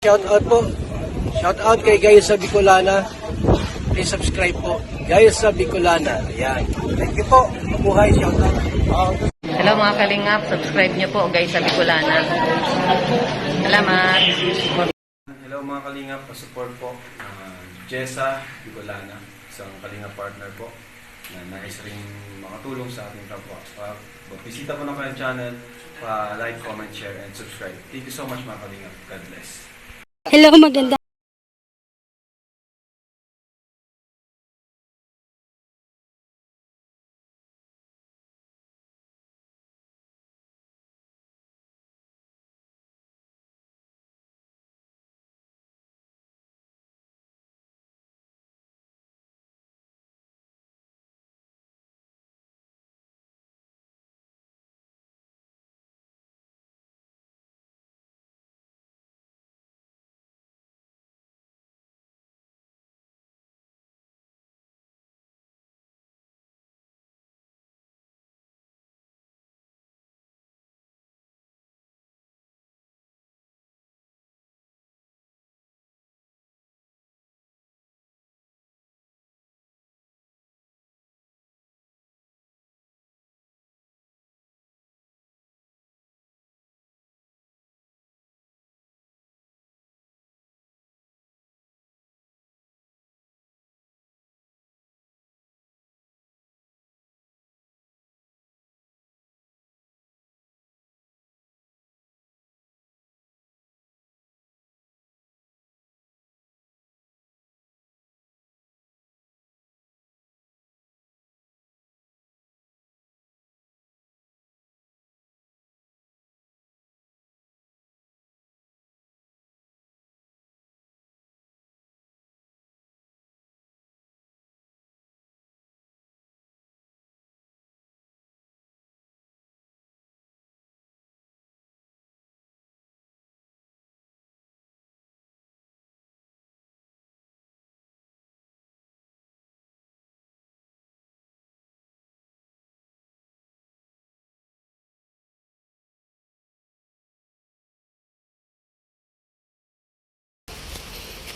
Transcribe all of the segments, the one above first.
shout out po. Shout out kay Gayos sa Bicolana. Please subscribe po. Gayos sa Bicolana. Ayan. Thank you po. Mabuhay. Shout out. Hello mga kalingap, subscribe nyo po guys sa Bicolana. Salamat. Hello mga kalingap, support po. Jessa Bicolana, isang kalingap partner po na nais ring makatulong sa ating kapwa. Bisita po na kanyang channel, like, comment, share, and subscribe. Thank you so much mga kalingap. God bless. Hello, maganda.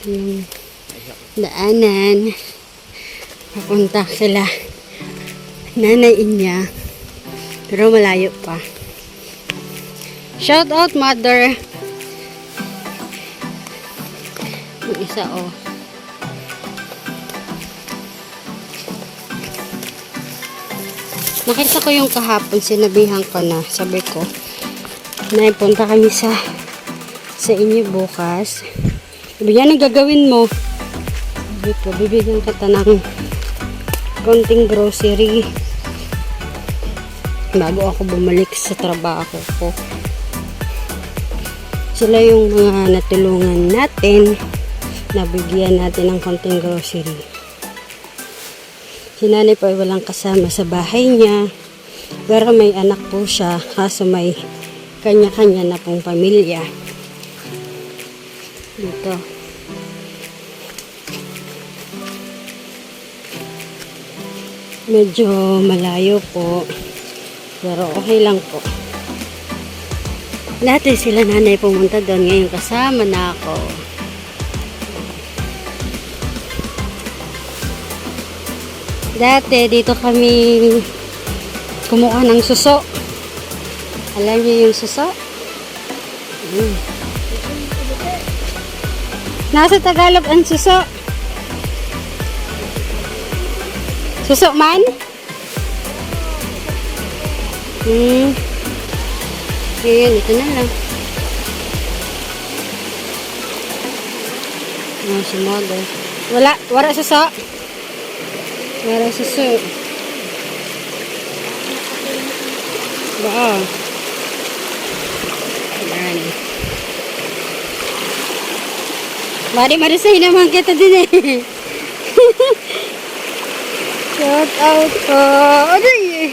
Yung daanan papunta sila nanay niya, pero malayo pa. Shout out mother. Yung isa nakita ko yung kahapon, sinabihan ko na, sabi ko punta kami sa inyo bukas. Sabi yan ang gagawin mo. Dito, bibigyan kita ng konting grocery bago ako bumalik sa trabaho ko. Sila yung mga natulungan natin, nabigyan natin ng konting grocery. Si nanay po ay walang kasama sa bahay niya, pero may anak po siya, kaso may kanya-kanya na pong pamilya. Dito. Medyo malayo po, pero okay lang po. Dati sila nanay pumunta doon, ngayon kasama na ako. Dati dito kami kumuha ng suso. Alam niyo yung suso? Nasa Tagalog ang suso. Suso man? Ngayon, ito na lang. Si mother. Wala suso. Wala suso. Ba? Ayan. Mari-marisay naman kita din eh. Shout out ko. Aday!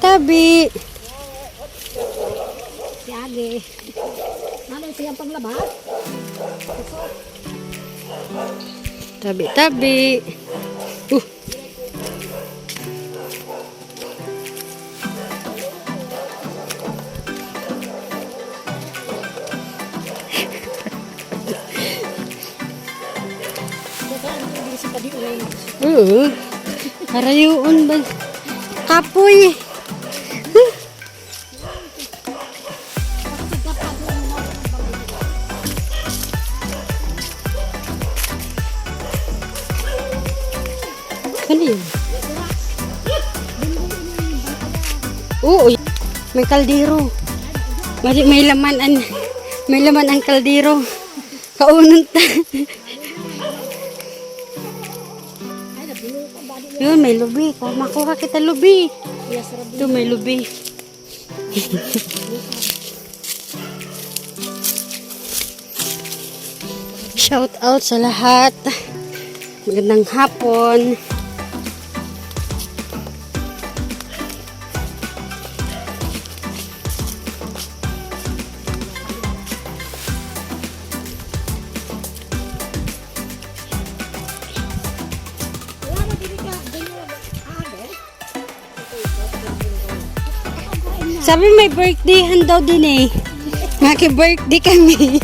tabi. Si Agi. Ano siyang paglabas? Tabi, tabi. Uh. Harayuon ba? Kapoy. Ano yun? Oo, may kaldero. May laman ang kaldero. Kaunong ta. Yun, may lubi. Makuha kita lubi. Ito, may lubi. Shout out sa lahat. Magandang hapon. Sabi may birthday daw din eh. Maki-birthday kami.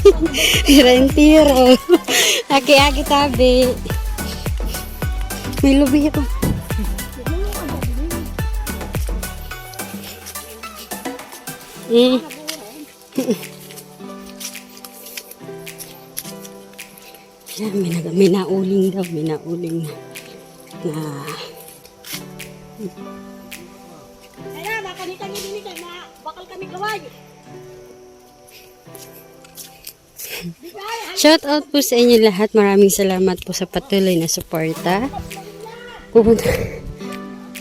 Rentiro. Aki-aki tabi. May lubi ako. Siya, may nauling daw. May nauling na. Kaya, nakalitan niyo din na bakal kami gaway. Shout out po sa inyo lahat. Maraming salamat po sa patuloy na suporta. Pupunta.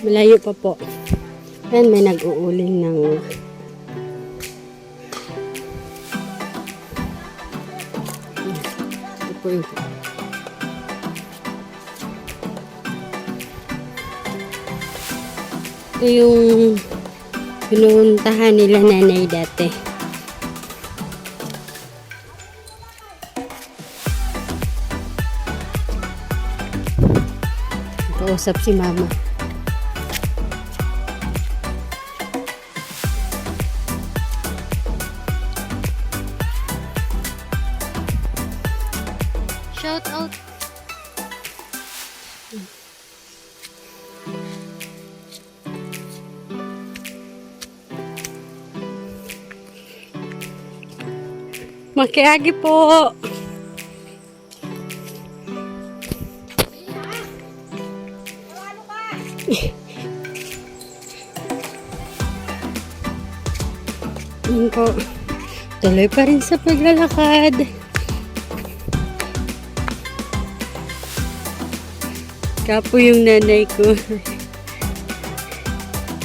Malayo pa po. Yan, may nag-uuling ng ito po yung ito yung pinuntahan nila nanay dati. Kausap si mama. Shout out. Makiagi po. Yun po. Tuloy pa rin sa paglalakad. Kapo yung nanay ko.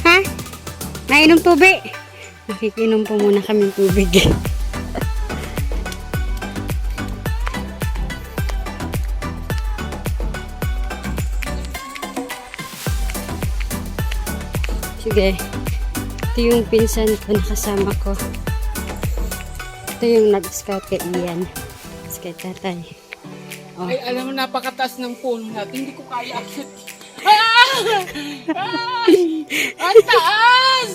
Ha? Nainom tubig? Nakikinom po muna kami tubig. Sige. Ito yung pinsan ko na kasama ko. Ito yung nag-scout kay Ian. Tapos kay tatay. Oh. Ay, alam mo, napakataas ng puno natin. Hindi ko kaya akit. Ah! Ah! Ang taas!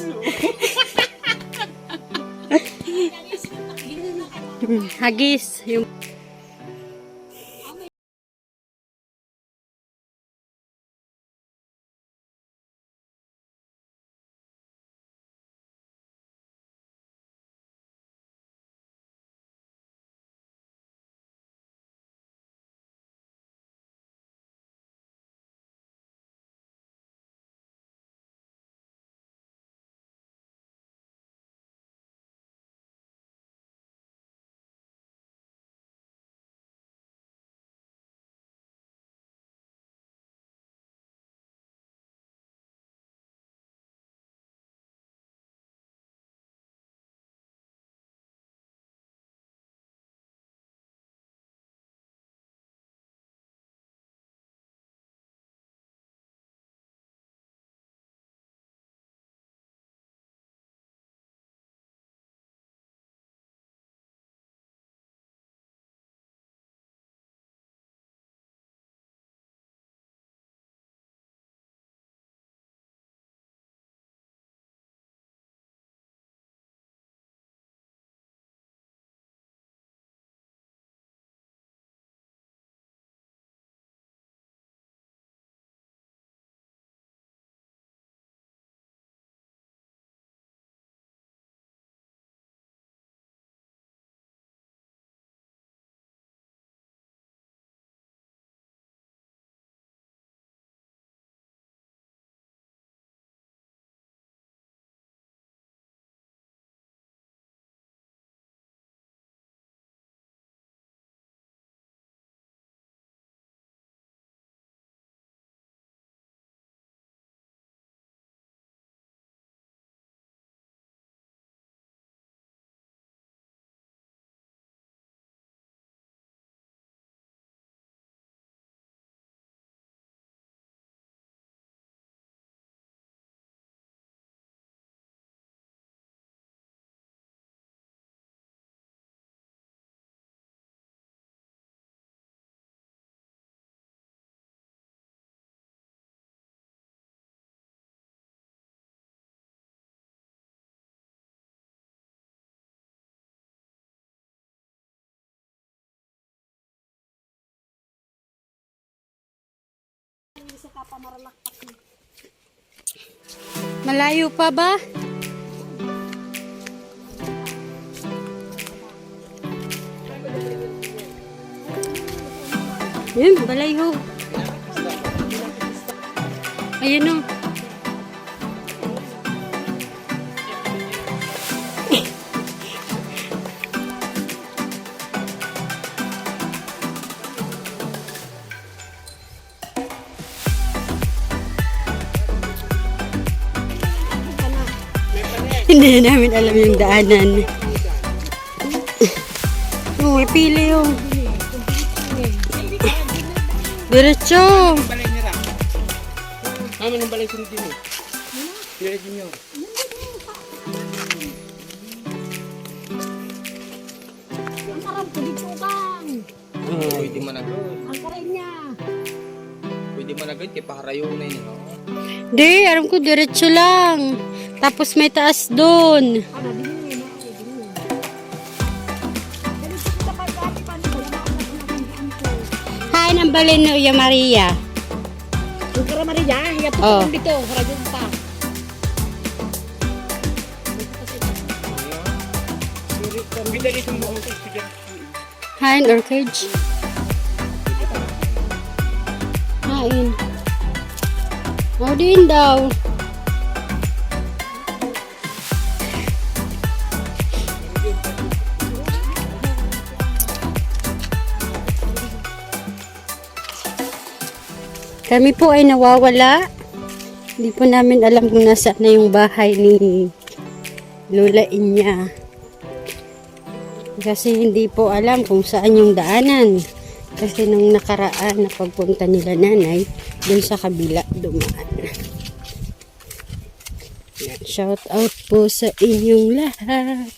Hagis. Yung Hindi sa kapamaralakpak mo. Malayo pa ba? Yun, balay ho. Ayun o. Hindi na namin alam yung daanan. Oh, may pili yung. Diretso. Mami, nang balay sunod din eh. Diretso nyo. Ang karang dito kang. Pwede managod. Ang karay niya. Pwede managod kay paharayo na yun. Di, alam ko diretso lang. Tapos may taas doon. Ano, din yun. Ganito kita pag-ati pa nito. Wala ako nakindihan ko. Hain ang balin no, Iya Maria. Yung kara Maria, hiya po Oh. dito. Harajun pa. Hain or cage? Hain. Oh, din daw. Kami po ay nawawala. Hindi po namin alam kung nasaan na yung bahay ni Lola Inya. Kasi hindi po alam kung saan yung daanan. Kasi nung nakaraan na pagpunta nila nanay, dun sa kabila dumaan. Yan, shout out po sa inyong lahat.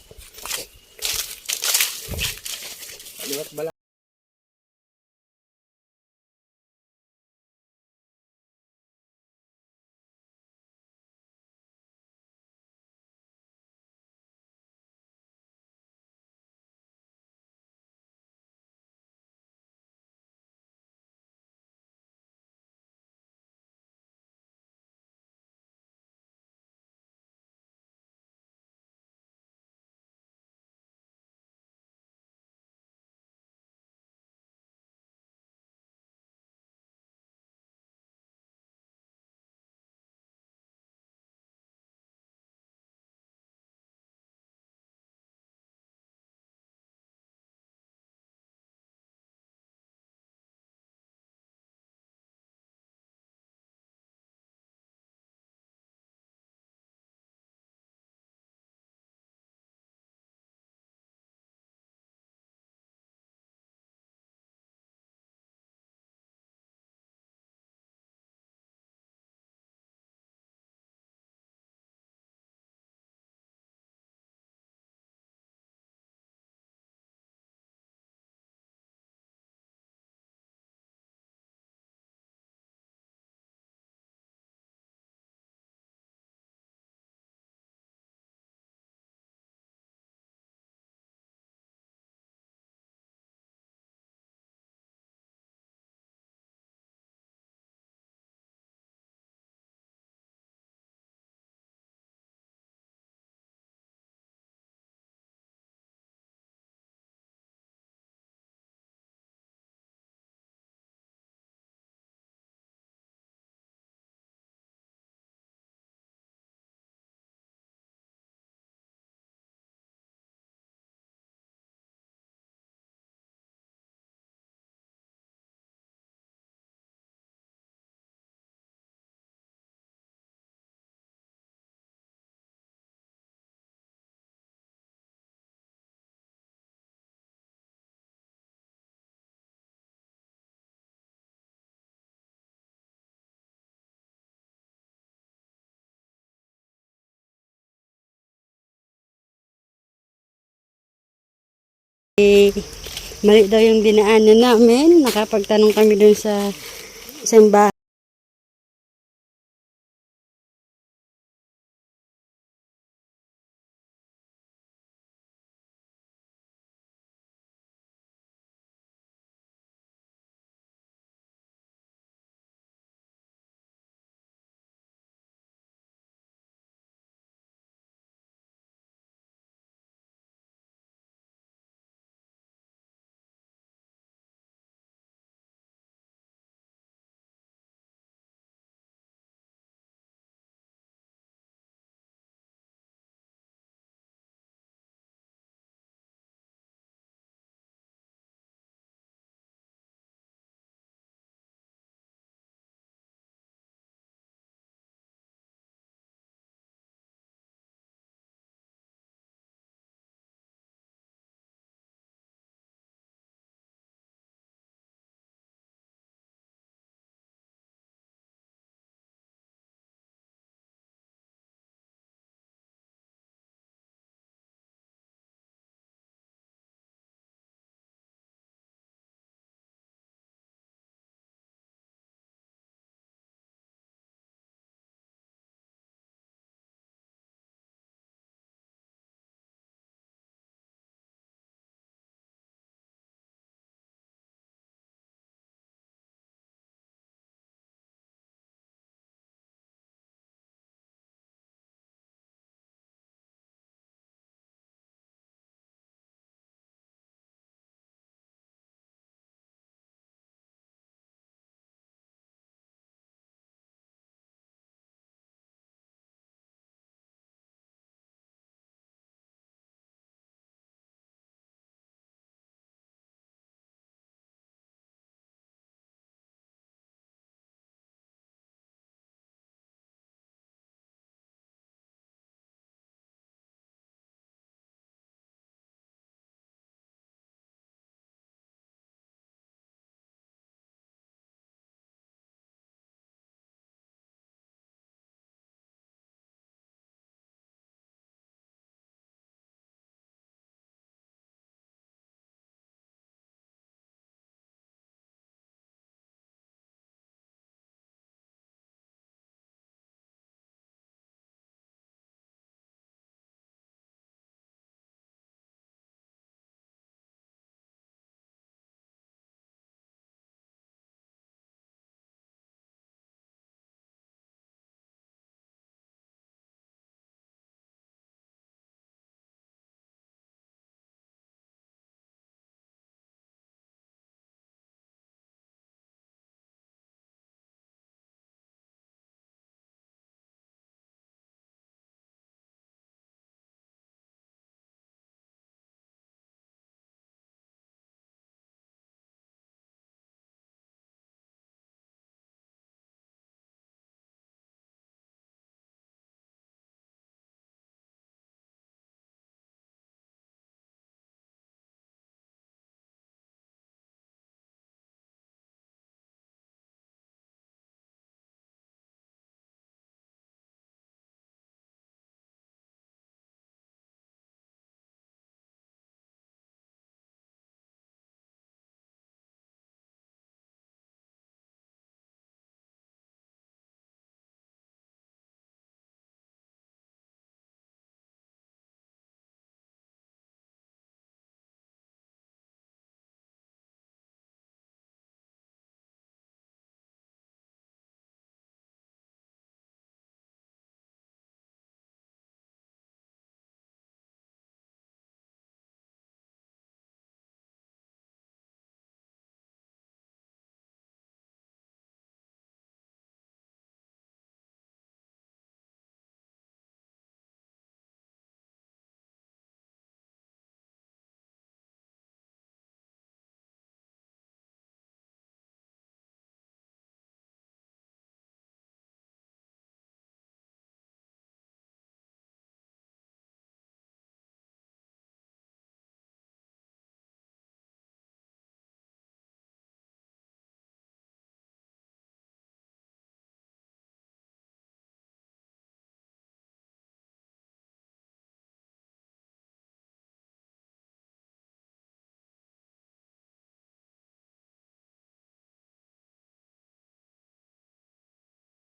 Mali daw yung dinaanan namin. Nakapagtanong kami dun sa isang bahay.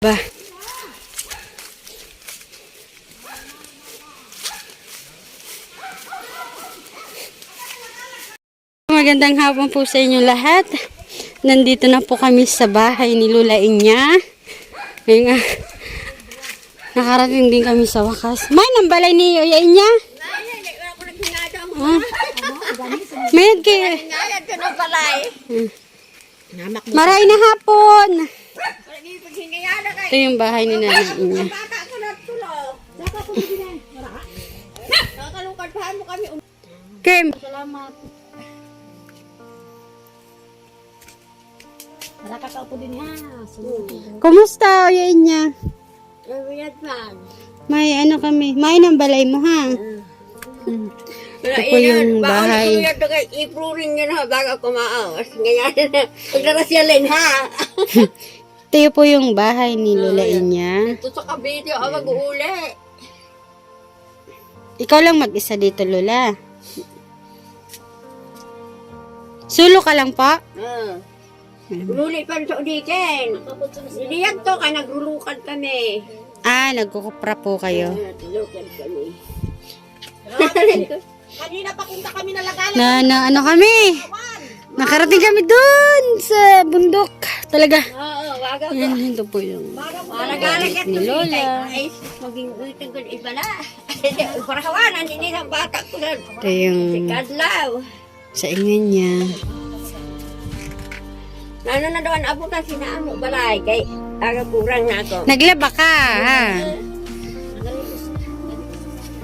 Ba? Magandang hapon po sa inyo lahat. Nandito na po kami sa bahay ni Lola Inya. Ngayon nga, nakarating din kami sa wakas. May nang balay ni Lola Inya? Ah. Mayad kayo. Maray na hapon. Ito yung bahay ni Nanay Inya. Kim. Salamat. Nakakaupo din ha. Kumusta, Lola Inya? Ayan man. May ano kami. May nang balay mo ha. Ito po yung bahay. Ipruring yun ha, bago kumaos. Ngayon, pagdarasyalin ha. Ito po yung bahay ni Lola Inya. Ito sa kabito, mag-uuli. Ikaw lang mag-isa dito, Lola. Sulo ka lang po? Luli pa sa ulitin. Diyan to ka, naglulukan kami. Ah, nagkukupra po kayo. Naglulukan kami. Kanina papunta kami na lagalan. Na ano kami? Nakarating kami dun sa bundok. Talaga. Oo, waga po. Yan, ito po yung Lagalan ni Lola. ay, maging uitang ko iba na. Parahawanan, hindi ng bata ko na. Ito yung Kadlaw. sa inyo niya. Nano na doon abo kasi na amo balay kay aga kurang na ako. Naglaba ka, ha?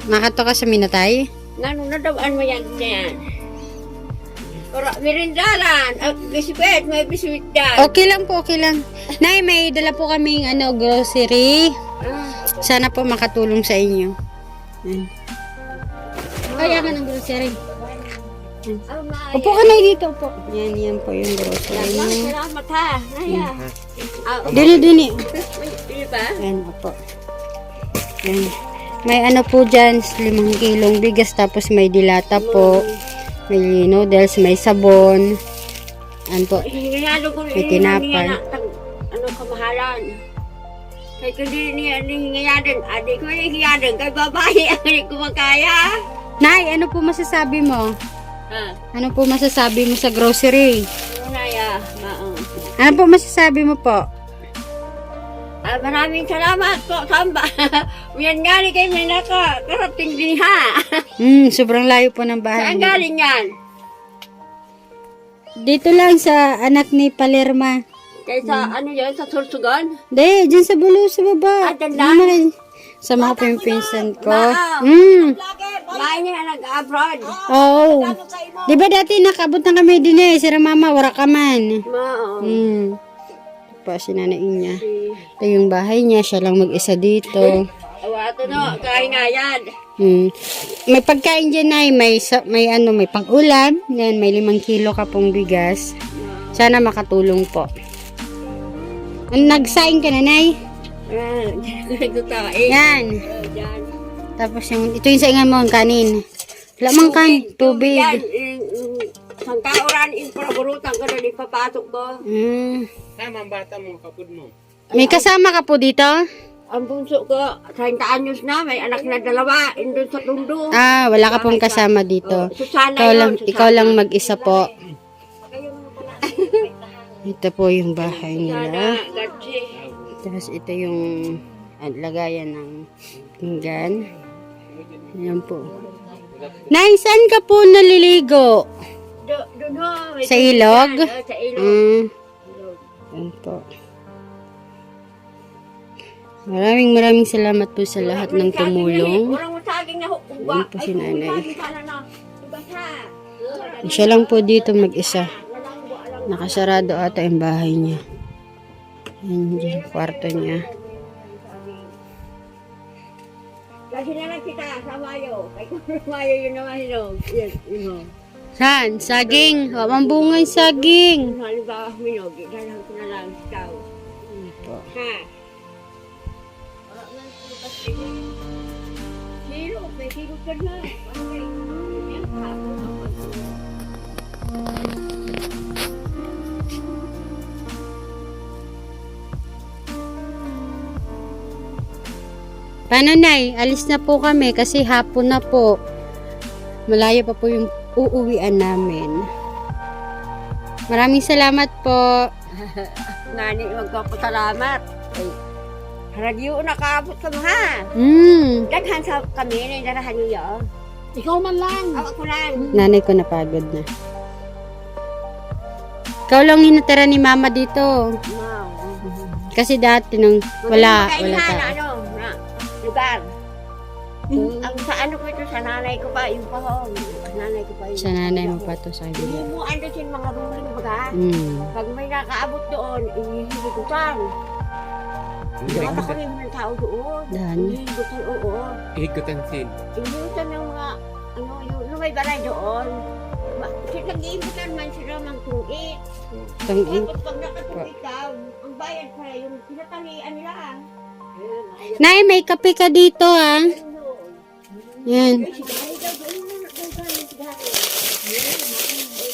Nakato ka sa Minatay? Nano na doon mo yan yan. Pero mirindalan, biskwit, may biskwit dyan. Okay lang po, okay lang. Nay, may dala po kaming grocery. Sana po makatulong sa inyo. Yan. Ay, ako ng grocery. Upo ka na dito po. Yan po yung grocery mo. Salamat ha. Naya. Dini. Hindi ba? Yan po. Yan. May ano po dyan, 5 kilong bigas, tapos may dilata po. May noodles, may sabon. Ano po? Hingayalo ko May tinapay. Ano kamahalan. Kaya kundi niya hingayadan. Adik ko yung hingayadan. Kay babae ang hindi ko makaya. Nay, ano po masasabi mo? Ha? Ano po masasabi mo sa grocery? Ano Naya? Ano po masasabi mo po? Maraming salamat po, Samba. Yan nga ni kayo may nakakarating din ha. Sobrang layo po ng bahay Saan niyo. galing yan? Dito lang sa anak ni Palerma. Kaysa ano yan, sa Sursugan? Hindi, dyan sa bulo, sa baba. Ah, dyan lang? Sa mga pinsan ko. Bahay niya nag-abroad. Oo. Di ba dati nakabot na kami din sira mama, wara ka man. Mao. Pa si nanay niya. Ito yung bahay niya, siya lang mag-isa dito. Awato no, kain nga yan. May pagkain dyan ay may pang-ulam. Yan, may 5 kilo ka pong bigas. Sana makatulong po. Nagsaing ka na, Nay? Yan. Yan. Tapos ito yung saingan mo, kanin. Lamang kan, tubig. Yan, ang kauran, infraburutan ko na papasok ko. Tama ang bata mo, kapud mo. May kasama ka po dito? Ang bunso ko, 30 anyos na, may anak na 2, indun sa tundo. Ah, wala ka pong kasama dito. Susana Ikaw lang Susana. mag-isa po. Ito po yung bahay Susana, nila. Gatsi. Tapos ito yung lagayan ng pinggan. Ayan po. Nay, saan ka po naliligo? Doon ho. Sa ilog? Sa ilog. Ayan po. Maraming salamat po sa lahat ng tumulong. Orang mo saging na hukuba. Ayan po si nanay. Iba siya. Siya lang po dito mag-isa. Nakasarado ata yung bahay niya. Ayan yung kwarto niya. Kasi na lang kita sa Mayo. Kay kung Mayo yun naman yun. Yes, yun. Saan? Saging. Wamang bunga yung saging. Halimbawa, minog. Idalang ko na lang ikaw. Ha? Hiro, may hiro ka na. Okay. Yan, hapon. Paano, Nay? Alis na po kami kasi hapon na po. Malayo pa po yung uuwian namin. Maraming salamat po. Nani, magpapasalamat. Ay, radyo nakaabot ka mo ha. Daghan sa kami na inarahan niyo. Ikaw man lang. Ako lang. Nanay ko napagod na. Ikaw lang hinatira ni Mama dito. Wow. Kasi dati nung wala Ano, tao. na lugar. Ang sa ano ko ito, sa nanay ko pa, yung pahong. Sa nanay ko pa yun. Sa nanay mo pa to sa Hindi kanila. mo ano sin mga ruling baga. Mm. Pag may nakaabot doon, ihihigutan. Makakurin ng tao doon. Daan. Ihihigutan, oo. Ihigutan sin. Ihigutan ng mga, ano, yung may balay doon. Nag-iibutan man sila ng tungit. Tungit. Tapos pag nakatungit daw, ang bayad pa yung pinatalian nila. Nay, may kape ka dito ah. Yan.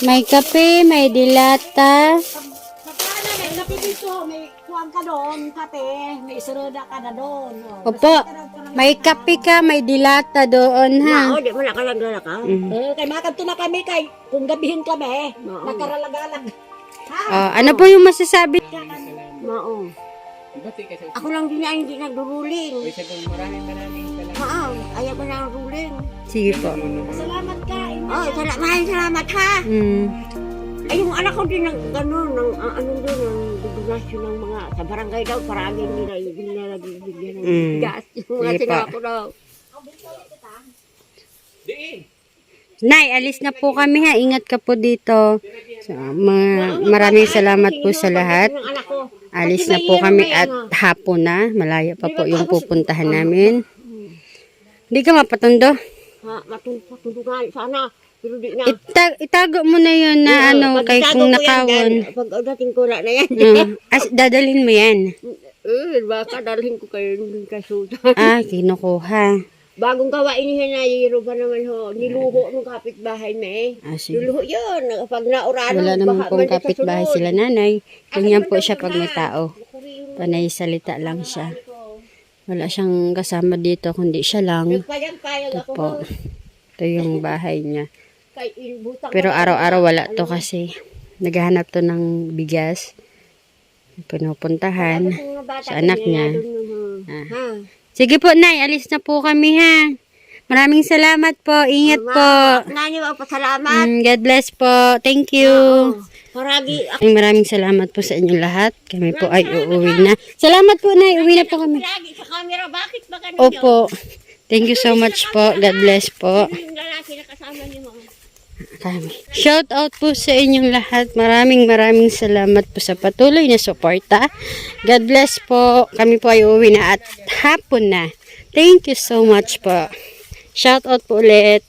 May kape, may dilata. Kapana, may kape dito. May kuwang ka doon, kape. May suruda ka na doon. Oh. Opo, may kape ka, may dilata doon ha. Oo, di mo nakalagala ka. Kay makanto na kami kay kung gabihin kami, Oo. nakaralagalag. Oh, ano po yung masasabi? Oo. Ako lang din ay hindi nagduruling. Oo, ayaw ko na ruling. Sige po. Salamat ka. Oh, salamat ha. Ay, yung anak ko din ng gano'n, ng ano doon, ng donasyon ng mga, sa barangay daw, parang nila nagbibigyan ng bigas. Yung mga Sige pa. sinako daw. Nay, alis na po kami ha. Ingat ka po dito. So, maraming salamat po sa lahat. Yung anak ko. Alis na po kami at hapon na. Malayo pa po yung pupuntahan namin. Hindi ka mapatundo. Ha, matulungan sana. Pero di na. Itago mo na yun na ano, kay kung nakawon. Pag dating ko na yan. Dadalhin mo yan. Baka dalhin ko kayo ng kasuta. Kinukuha. Bagong gawain niya na, yero ba naman ho, niluho ng kapitbahay na eh. Sige. Niluho yun, pag naurano. Wala naman pong kapitbahay sila nanay. Ganyan po siya pag may tao. Panay salita lang siya. Wala siyang kasama dito, kundi siya lang. Payag Ito ako. po. Ito yung bahay niya. Kay butang. Pero araw-araw wala to kasi naghahanap to ng bigas. Pinupuntahan sa anak niya. Ha? Sige po, Nay. Alis na po kami, ha. Maraming salamat po. Ingat po. Nanyo ang pasalamat. God bless po. Thank you. Paragi. Maraming salamat po sa inyong lahat. Kami po ay uuwi na. Salamat po, Nay. Uwi na po kami. Paragi sa camera. Bakit ba ganun Opo. Thank you so much po. God bless po. Yung lalaki na kasama niyo mga. Shout out po sa inyong lahat. Maraming salamat po sa patuloy na suporta. God bless po. Kami po ay uuwi na at hapon na. Thank you so much po. Shout out po ulit.